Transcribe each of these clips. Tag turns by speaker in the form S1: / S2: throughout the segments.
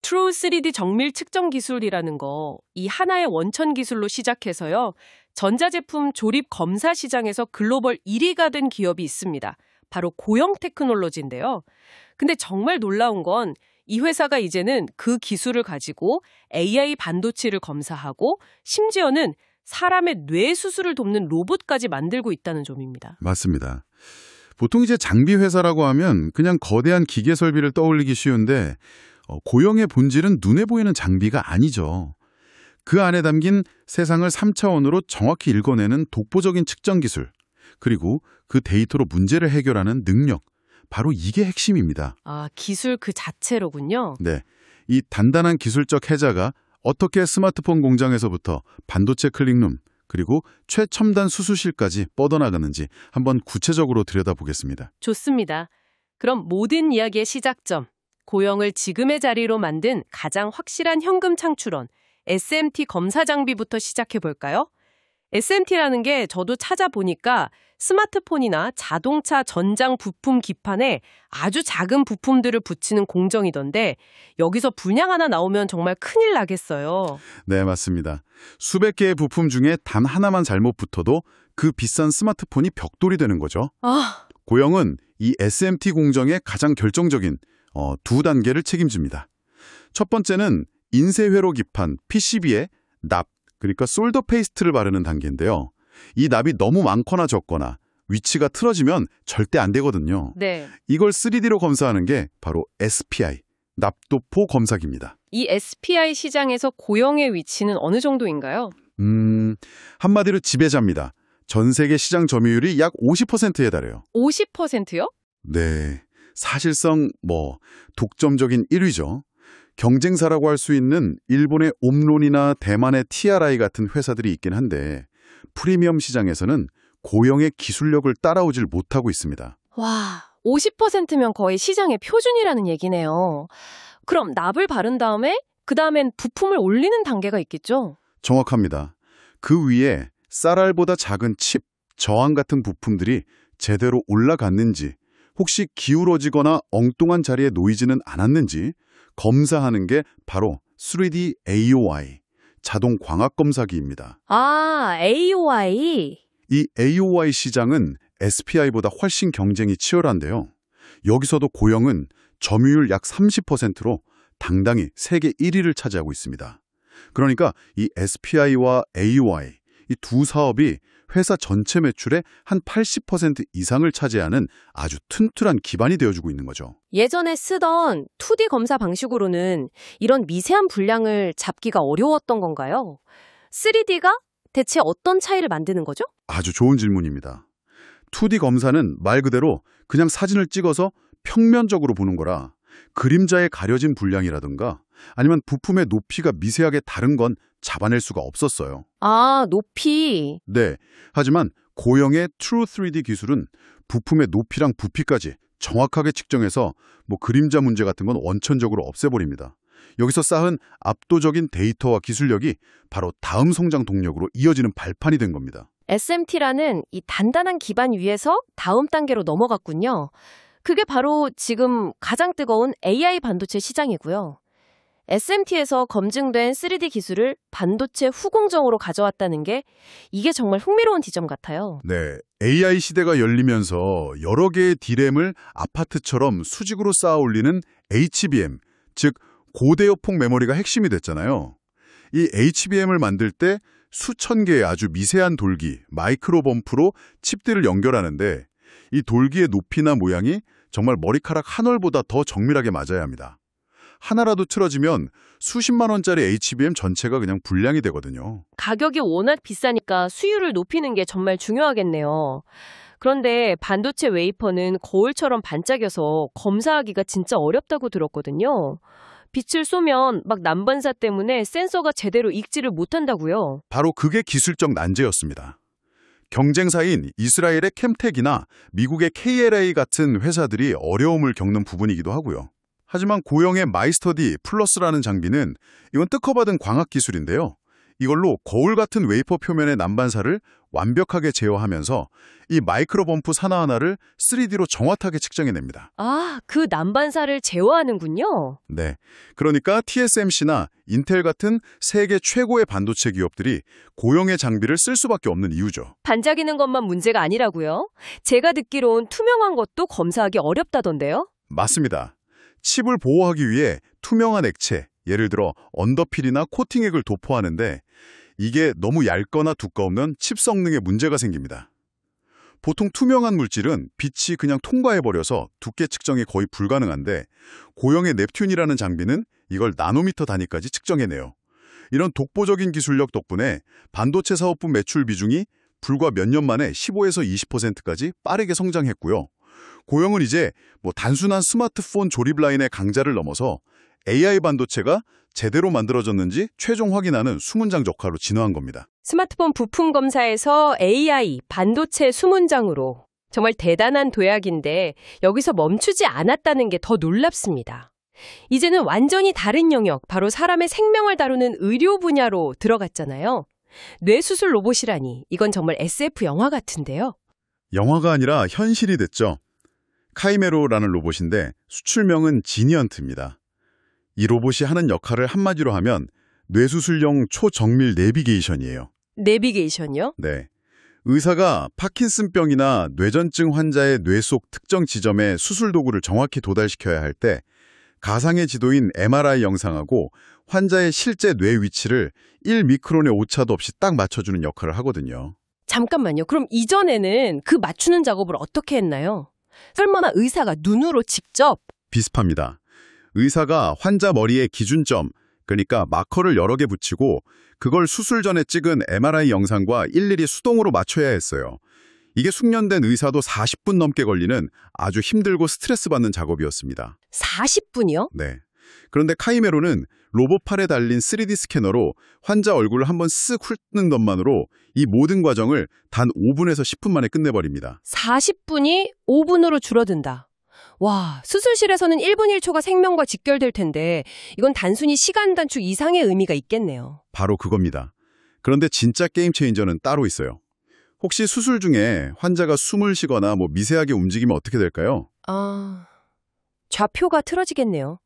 S1: True 3D 정밀 측정 기술이라는 거, 이 하나의 원천 기술로 시작해서요. 전자제품 조립 검사 시장에서 글로벌 1위가 된 기업이 있습니다. 바로 고영 테크놀로지인데요. 근데 정말 놀라운 건 이 회사가 이제는 그 기술을 가지고 AI 반도체를 검사하고 심지어는 사람의 뇌 수술을 돕는 로봇까지 만들고 있다는 점입니다.
S2: 맞습니다. 보통 이제 장비 회사라고 하면 그냥 거대한 기계 설비를 떠올리기 쉬운데 고영의 본질은 눈에 보이는 장비가 아니죠. 그 안에 담긴 세상을 3차원으로 정확히 읽어내는 독보적인 측정 기술, 그리고 그 데이터로 문제를 해결하는 능력, 바로 이게 핵심입니다.
S1: 아, 기술 그 자체로군요.
S2: 네, 이 단단한 기술적 해자가 어떻게 스마트폰 공장에서부터 반도체 클린룸, 그리고 최첨단 수수실까지 뻗어나가는지 한번 구체적으로 들여다보겠습니다.
S1: 좋습니다. 그럼 모든 이야기의 시작점, 고영을 지금의 자리로 만든 가장 확실한 현금 창출원, SMT 검사 장비부터 시작해 볼까요? SMT라는 게 저도 찾아보니까 스마트폰이나 자동차 전장 부품 기판에 아주 작은 부품들을 붙이는 공정이던데 여기서 불량 하나 나오면 정말 큰일 나겠어요.
S2: 네, 맞습니다. 수백 개의 부품 중에 단 하나만 잘못 붙어도 그 비싼 스마트폰이 벽돌이 되는 거죠. 고영은 이 SMT 공정의 가장 결정적인 두 단계를 책임집니다. 첫 번째는 인쇄회로 기판 PCB에 납, 그러니까 솔더 페이스트를 바르는 단계인데요. 이 납이 너무 많거나 적거나 위치가 틀어지면 절대 안 되거든요.
S1: 네.
S2: 이걸 3D로 검사하는 게 바로 SPI, 납도포 검사기입니다.
S1: 이 SPI 시장에서 고영의 위치는 어느 정도인가요?
S2: 한마디로 지배자입니다. 전 세계 시장 점유율이 약 50%에 달해요.
S1: 50%요?
S2: 네, 사실상 독점적인 1위죠. 경쟁사라고 할 수 있는 일본의 옴론이나 대만의 TRI 같은 회사들이 있긴 한데 프리미엄 시장에서는 고영의 기술력을 따라오질 못하고 있습니다.
S1: 와, 50%면 거의 시장의 표준이라는 얘기네요. 그럼 납을 바른 다음에 그 다음엔 부품을 올리는 단계가 있겠죠?
S2: 정확합니다. 그 위에 쌀알보다 작은 칩, 저항 같은 부품들이 제대로 올라갔는지, 혹시 기울어지거나 엉뚱한 자리에 놓이지는 않았는지 검사하는 게 바로 3D AOI, 자동 광학 검사기입니다.
S1: 아, AOI.
S2: 이 AOI 시장은 SPI보다 훨씬 경쟁이 치열한데요. 여기서도 고영은 점유율 약 30%로 당당히 세계 1위를 차지하고 있습니다. 그러니까 이 SPI와 AOI, 이 두 사업이 회사 전체 매출의 한 80% 이상을 차지하는 아주 튼튼한 기반이 되어주고 있는 거죠.
S1: 예전에 쓰던 2D 검사 방식으로는 이런 미세한 분량을 잡기가 어려웠던 건가요? 3D가 대체 어떤 차이를 만드는 거죠?
S2: 아주 좋은 질문입니다. 2D 검사는 말 그대로 그냥 사진을 찍어서 평면적으로 보는 거라 그림자에 가려진 분량이라든가 아니면 부품의 높이가 미세하게 다른 건 잡아낼 수가 없었어요.
S1: 아, 높이.
S2: 네, 하지만 고영의 True 3D 기술은 부품의 높이랑 부피까지 정확하게 측정해서 그림자 문제 같은 건 원천적으로 없애버립니다. 여기서 쌓은 압도적인 데이터와 기술력이 바로 다음 성장 동력으로 이어지는 발판이 된 겁니다.
S1: SMT라는 이 단단한 기반 위에서 다음 단계로 넘어갔군요. 그게 바로 지금 가장 뜨거운 AI 반도체 시장이고요. SMT에서 검증된 3D 기술을 반도체 후공정으로 가져왔다는 게 이게 정말 흥미로운 지점 같아요.
S2: 네, AI 시대가 열리면서 여러 개의 D램을 아파트처럼 수직으로 쌓아 올리는 HBM, 즉 고대역폭 메모리가 핵심이 됐잖아요. 이 HBM을 만들 때 수천 개의 아주 미세한 돌기, 마이크로 범프로 칩들을 연결하는데 이 돌기의 높이나 모양이 정말 머리카락 한 올보다 더 정밀하게 맞아야 합니다. 하나라도 틀어지면 수십만 원짜리 HBM 전체가 그냥 불량이 되거든요.
S1: 가격이 워낙 비싸니까 수율을 높이는 게 정말 중요하겠네요. 그런데 반도체 웨이퍼는 거울처럼 반짝여서 검사하기가 진짜 어렵다고 들었거든요. 빛을 쏘면 막 난반사 때문에 센서가 제대로 읽지를 못한다고요.
S2: 바로 그게 기술적 난제였습니다. 경쟁사인 이스라엘의 캠텍이나 미국의 KLA 같은 회사들이 어려움을 겪는 부분이기도 하고요. 하지만 고영의 마이스터디 플러스라는 장비는 이건 특허받은 광학 기술인데요. 이걸로 거울 같은 웨이퍼 표면의 난반사를 완벽하게 제어하면서 이 마이크로 범프 하나하나를 3D로 정확하게 측정해냅니다.
S1: 아, 그 난반사를 제어하는군요.
S2: 네, 그러니까 TSMC나 인텔 같은 세계 최고의 반도체 기업들이 고영의 장비를 쓸 수밖에 없는 이유죠.
S1: 반짝이는 것만 문제가 아니라고요? 제가 듣기론 투명한 것도 검사하기 어렵다던데요?
S2: 맞습니다. 칩을 보호하기 위해 투명한 액체, 예를 들어 언더필이나 코팅액을 도포하는데 이게 너무 얇거나 두꺼우면 칩 성능에 문제가 생깁니다. 보통 투명한 물질은 빛이 그냥 통과해버려서 두께 측정이 거의 불가능한데 고영의 넵튠이라는 장비는 이걸 나노미터 단위까지 측정해내요. 이런 독보적인 기술력 덕분에 반도체 사업부 매출 비중이 불과 몇 년 만에 15에서 20%까지 빠르게 성장했고요. 고영은 이제 단순한 스마트폰 조립 라인의 강자를 넘어서 AI 반도체가 제대로 만들어졌는지 최종 확인하는 수문장 역할로 진화한 겁니다.
S1: 스마트폰 부품 검사에서 AI, 반도체 수문장으로 정말 대단한 도약인데 여기서 멈추지 않았다는 게 더 놀랍습니다. 이제는 완전히 다른 영역, 바로 사람의 생명을 다루는 의료 분야로 들어갔잖아요. 뇌수술 로봇이라니 이건 정말 SF 영화 같은데요.
S2: 영화가 아니라 현실이 됐죠. 카이메로라는 로봇인데 수출명은 지니언트입니다. 이 로봇이 하는 역할을 한마디로 하면 뇌수술용 초정밀 내비게이션이에요.
S1: 내비게이션이요?
S2: 네. 의사가 파킨슨병이나 뇌전증 환자의 뇌 속 특정 지점에 수술 도구를 정확히 도달시켜야 할 때 가상의 지도인 MRI 영상하고 환자의 실제 뇌 위치를 1미크론의 오차도 없이 딱 맞춰주는 역할을 하거든요.
S1: 잠깐만요. 그럼 이전에는 그 맞추는 작업을 어떻게 했나요? 설마 의사가 눈으로 직접?
S2: 비슷합니다. 의사가 환자 머리에 기준점, 그러니까 마커를 여러 개 붙이고 그걸 수술 전에 찍은 MRI 영상과 일일이 수동으로 맞춰야 했어요. 이게 숙련된 의사도 40분 넘게 걸리는 아주 힘들고 스트레스 받는 작업이었습니다.
S1: 40분이요?
S2: 네. 그런데 카이메로는 로봇 팔에 달린 3D 스캐너로 환자 얼굴을 한번 쓱 훑는 것만으로 이 모든 과정을 단 5분에서 10분 만에 끝내버립니다.
S1: 40분이 5분으로 줄어든다. 와, 수술실에서는 1분 1초가 생명과 직결될 텐데 이건 단순히 시간 단축 이상의 의미가 있겠네요.
S2: 바로 그겁니다. 그런데 진짜 게임 체인저는 따로 있어요. 혹시 수술 중에 환자가 숨을 쉬거나 미세하게 움직이면 어떻게 될까요?
S1: 좌표가 틀어지겠네요.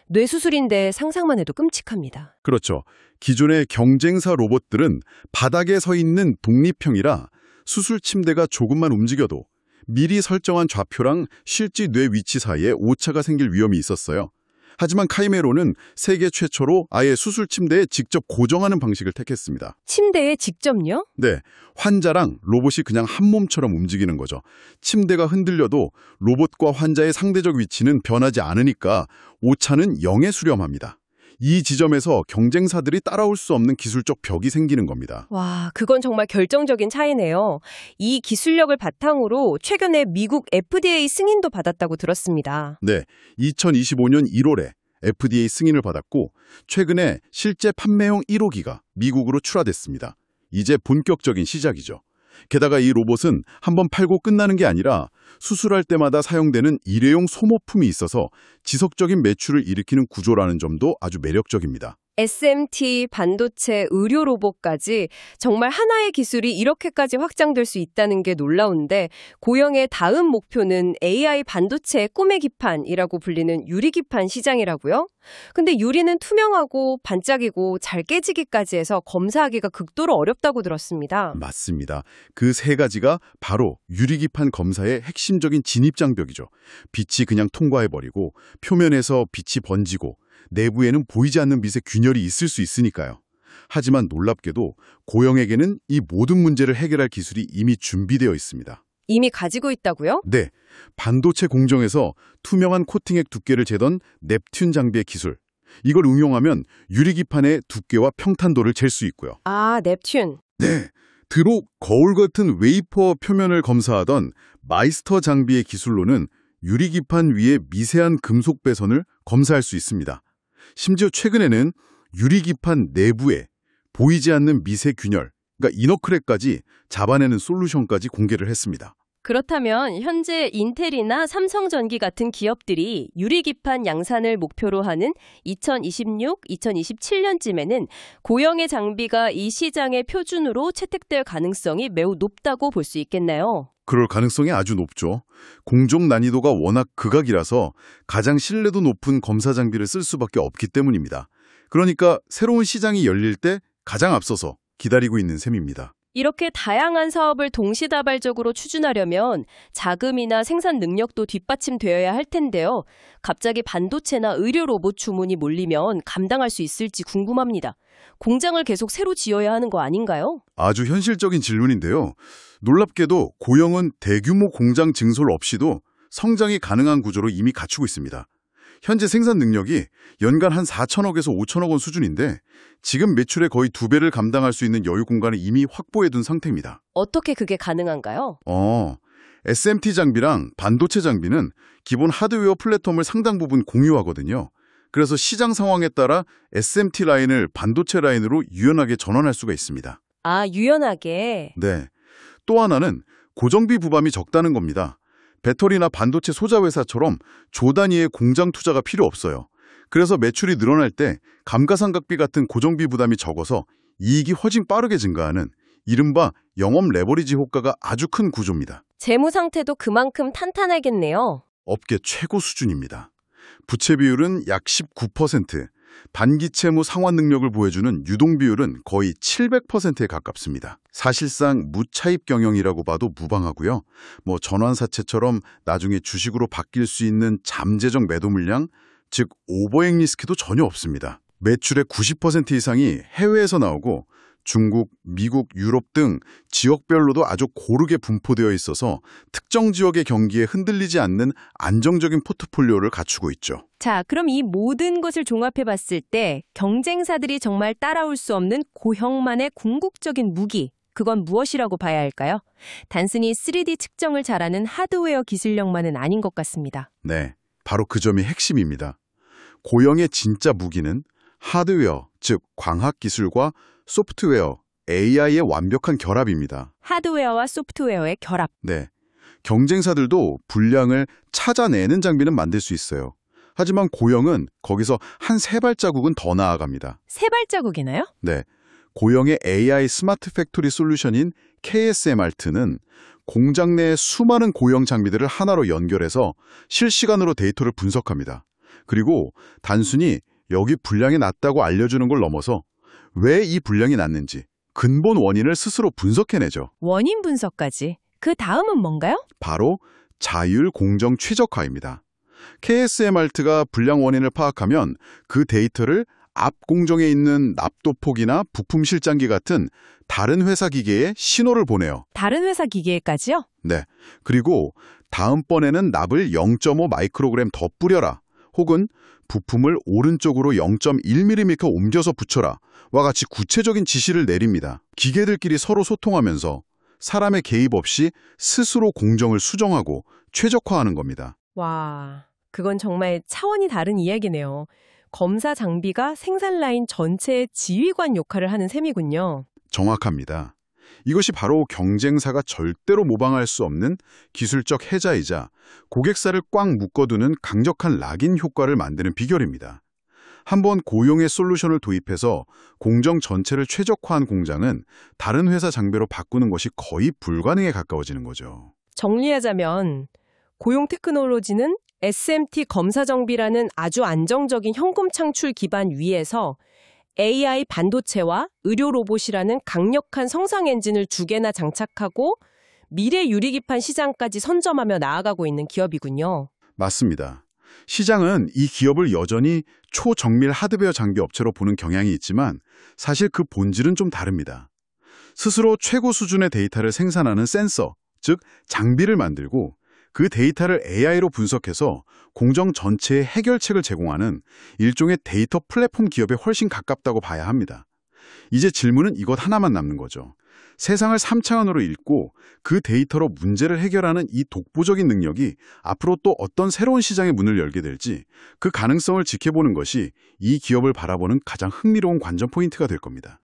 S1: 뇌수술인데 상상만 해도 끔찍합니다.
S2: 그렇죠. 기존의 경쟁사 로봇들은 바닥에 서 있는 독립형이라 수술 침대가 조금만 움직여도 미리 설정한 좌표랑 실제 뇌 위치 사이에 오차가 생길 위험이 있었어요. 하지만 카이메로는 세계 최초로 아예 수술 침대에 직접 고정하는 방식을 택했습니다.
S1: 침대에 직접요?
S2: 네, 환자랑 로봇이 그냥 한 몸처럼 움직이는 거죠. 침대가 흔들려도 로봇과 환자의 상대적 위치는 변하지 않으니까 오차는 0에 수렴합니다. 이 지점에서 경쟁사들이 따라올 수 없는 기술적 벽이 생기는 겁니다.
S1: 와, 그건 정말 결정적인 차이네요. 이 기술력을 바탕으로 최근에 미국 FDA 승인도 받았다고 들었습니다.
S2: 네, 2025년 1월에 FDA 승인을 받았고 최근에 실제 판매용 1호기가 미국으로 출하됐습니다. 이제 본격적인 시작이죠. 게다가 이 로봇은 한번 팔고 끝나는 게 아니라 수술할 때마다 사용되는 일회용 소모품이 있어서 지속적인 매출을 일으키는 구조라는 점도 아주 매력적입니다.
S1: SMT, 반도체, 의료 로봇까지 정말 하나의 기술이 이렇게까지 확장될 수 있다는 게 놀라운데 고영의 다음 목표는 AI 반도체 꿈의 기판이라고 불리는 유리기판 시장이라고요? 근데 유리는 투명하고 반짝이고 잘 깨지기까지 해서 검사하기가 극도로 어렵다고 들었습니다.
S2: 맞습니다. 그 세 가지가 바로 유리기판 검사의 핵심적인 진입장벽이죠. 빛이 그냥 통과해버리고 표면에서 빛이 번지고 내부에는 보이지 않는 빛의 균열이 있을 수 있으니까요. 하지만 놀랍게도 고영에게는 이 모든 문제를 해결할 기술이 이미 준비되어 있습니다.
S1: 이미 가지고 있다고요?
S2: 네, 반도체 공정에서 투명한 코팅액 두께를 재던 넵튠 장비의 기술. 이걸 응용하면 유리기판의 두께와 평탄도를 잴 수 있고요.
S1: 아, 넵튠.
S2: 네, 드록 거울 같은 웨이퍼 표면을 검사하던 마이스터 장비의 기술로는 유리기판 위에 미세한 금속 배선을 검사할 수 있습니다. 심지어 최근에는 유리기판 내부에 보이지 않는 미세 균열, 그러니까 이너크랙까지 잡아내는 솔루션까지 공개를 했습니다.
S3: 그렇다면 현재 인텔이나 삼성전기 같은 기업들이 유리기판 양산을 목표로 하는 2026, 2027년쯤에는 고영의 장비가 이 시장의 표준으로 채택될 가능성이 매우 높다고 볼 수 있겠나요?
S2: 그럴 가능성이 아주 높죠. 공정 난이도가 워낙 극악이라서 가장 신뢰도 높은 검사 장비를 쓸 수밖에 없기 때문입니다. 그러니까 새로운 시장이 열릴 때 가장 앞서서 기다리고 있는 셈입니다.
S3: 이렇게 다양한 사업을 동시다발적으로 추진하려면 자금이나 생산 능력도 뒷받침되어야 할 텐데요. 갑자기 반도체나 의료 로봇 주문이 몰리면 감당할 수 있을지 궁금합니다. 공장을 계속 새로 지어야 하는 거 아닌가요?
S2: 아주 현실적인 질문인데요. 놀랍게도 고영은 대규모 공장 증설 없이도 성장이 가능한 구조로 이미 갖추고 있습니다. 현재 생산 능력이 연간 한 4천억에서 5천억 원 수준인데 지금 매출의 거의 2배를 감당할 수 있는 여유 공간을 이미 확보해둔 상태입니다.
S3: 어떻게 그게 가능한가요?
S2: SMT 장비랑 반도체 장비는 기본 하드웨어 플랫폼을 상당 부분 공유하거든요. 그래서 시장 상황에 따라 SMT 라인을 반도체 라인으로 유연하게 전환할 수가 있습니다.
S3: 아, 유연하게.
S2: 네. 또 하나는 고정비 부담이 적다는 겁니다. 배터리나 반도체 소자 회사처럼 조 단위의 공장 투자가 필요 없어요. 그래서 매출이 늘어날 때 감가상각비 같은 고정비 부담이 적어서 이익이 훨씬 빠르게 증가하는 이른바 영업 레버리지 효과가 아주 큰 구조입니다.
S3: 재무 상태도 그만큼 탄탄하겠네요.
S2: 업계 최고 수준입니다. 부채 비율은 약 19%, 반기 채무 상환 능력을 보여주는 유동 비율은 거의 700%에 가깝습니다. 사실상 무차입 경영이라고 봐도 무방하고요. 전환사채처럼 나중에 주식으로 바뀔 수 있는 잠재적 매도 물량, 즉 오버행 리스크도 전혀 없습니다. 매출의 90% 이상이 해외에서 나오고 중국, 미국, 유럽 등 지역별로도 아주 고르게 분포되어 있어서 특정 지역의 경기에 흔들리지 않는 안정적인 포트폴리오를 갖추고 있죠.
S3: 자, 그럼 이 모든 것을 종합해봤을 때 경쟁사들이 정말 따라올 수 없는 고형만의 궁극적인 무기, 그건 무엇이라고 봐야 할까요? 단순히 3D 측정을 잘하는 하드웨어 기술력만은 아닌 것 같습니다.
S2: 네, 바로 그 점이 핵심입니다. 고영의 진짜 무기는 하드웨어, 즉 광학 기술과 소프트웨어, AI의 완벽한 결합입니다.
S3: 하드웨어와 소프트웨어의 결합.
S2: 네, 경쟁사들도 분량을 찾아내는 장비는 만들 수 있어요. 하지만 고영은 거기서 한 3발자국은 더 나아갑니다.
S3: 3발자국이나요?
S2: 네, 고영의 AI 스마트 팩토리 솔루션인 KSMRT는 공장 내 수많은 고영 장비들을 하나로 연결해서 실시간으로 데이터를 분석합니다. 그리고 단순히 여기 분량이 낮다고 알려주는 걸 넘어서 왜 이 분량이 낮는지 근본 원인을 스스로 분석해내죠.
S3: 원인 분석까지. 그 다음은 뭔가요?
S2: 바로 자율 공정 최적화입니다. KSMRT가 분량 원인을 파악하면 그 데이터를 앞 공정에 있는 납도폭이나 부품 실장기 같은 다른 회사 기계에 신호를 보내요.
S3: 다른 회사 기계까지요?
S2: 네. 그리고 다음번에는 납을 0.5 마이크로그램 더 뿌려라. 혹은 부품을 오른쪽으로 0.1mm 옮겨서 붙여라. 와 같이 구체적인 지시를 내립니다. 기계들끼리 서로 소통하면서 사람의 개입 없이 스스로 공정을 수정하고 최적화하는 겁니다.
S3: 와, 그건 정말 차원이 다른 이야기네요. 검사 장비가 생산 라인 전체의 지휘관 역할을 하는 셈이군요.
S2: 정확합니다. 이것이 바로 경쟁사가 절대로 모방할 수 없는 기술적 해자이자 고객사를 꽉 묶어두는 강력한 락인 효과를 만드는 비결입니다. 한번 고용의 솔루션을 도입해서 공정 전체를 최적화한 공장은 다른 회사 장비로 바꾸는 것이 거의 불가능에 가까워지는 거죠.
S3: 정리하자면 고용 테크놀로지는 SMT 검사 정비라는 아주 안정적인 현금 창출 기반 위에서 AI 반도체와 의료 로봇이라는 강력한 성장 엔진을 2개나 장착하고 미래 유리기판 시장까지 선점하며 나아가고 있는 기업이군요.
S2: 맞습니다. 시장은 이 기업을 여전히 초정밀 하드웨어 장비 업체로 보는 경향이 있지만 사실 그 본질은 좀 다릅니다. 스스로 최고 수준의 데이터를 생산하는 센서, 즉 장비를 만들고 그 데이터를 AI로 분석해서 공정 전체의 해결책을 제공하는 일종의 데이터 플랫폼 기업에 훨씬 가깝다고 봐야 합니다. 이제 질문은 이것 하나만 남는 거죠. 세상을 3차원으로 읽고 그 데이터로 문제를 해결하는 이 독보적인 능력이 앞으로 또 어떤 새로운 시장의 문을 열게 될지 그 가능성을 지켜보는 것이 이 기업을 바라보는 가장 흥미로운 관전 포인트가 될 겁니다.